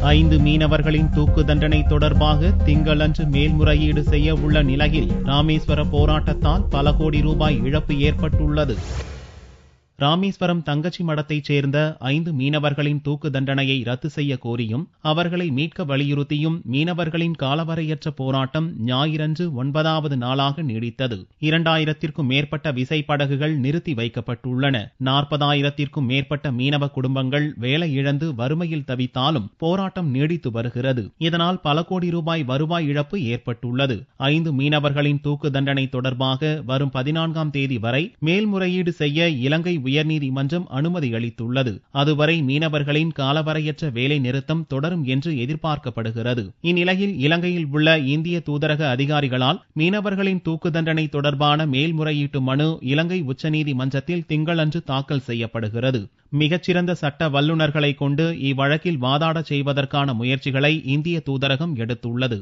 5 மீனவர்களின் தூக்கு தண்டனை தொடர்பாக திங்களன்று மேல்முறையீடு செய்ய உள்ள நிலையில் ராமேஸ்வர போராட்டத்தால் பல கோடி ரூபாய் இழப்பு ஏற்பட்டுள்ளது. ராமேஸ்வரம் தங்கச்சி மடத்தைச் சேர்ந்த 5 மீனவர்களின் தூக்கு தண்டனையை ரத்து செய்ய கோரியும் அவர்களை மீட்க வலியுறுத்தியும் மீனவர்களின் காலவரையற்ற போராட்டம் ஞாயிறன்று 9வது நாளாக நீடித்தது. 2000த்திற்கும் மேற்பட்ட விசைப்படகுகள் நிறுத்தி வைக்கப்பட்டுள்ளன. 40,000த்திற்கும் மேற்பட்ட மீனவ குடும்பங்கள் வேலை இழந்து வறுமையில் தவித்தாலும் போராட்டம் நீடித்து வருகிறது. இதனால் பல கோடி ரூபாய் வருவாய் இழப்பு ஏற்பட்டுள்ளது. 5 மீனவர்களின் தூக்கு தண்டனை தொடர்பாக வரும் 14ஆம் தேதி வரை மேல்முறையீடு செய்ய இலங்கை உயர்நீதிமன்றம் அனுமதி அளித்துள்ளது. அதுவரை மீனவர்களின் காலவரையற்ற வேலை நிறுத்தம் தொடரும் என்று எதிர்பார்க்கப்படுகிறது. இந்நிலையில் இலங்கையில் உள்ள இந்திய தூதரக அதிகாரிகளால் மீனவர்களின் தூக்கு தண்டனை தொடர்பான மேல்முறையீட்டு மனு இலங்கை உச்சநீதிமன்றத்தில் திங்களன்று தாக்கல் செய்யப்படுகிறது. மிகச்சிறந்த சட்ட வல்லுநர்களை கொண்டு இவ்வழக்கில் வாதாட செய்வதற்கான முயற்சிகளை இந்திய தூதரகம் எடுத்துள்ளது.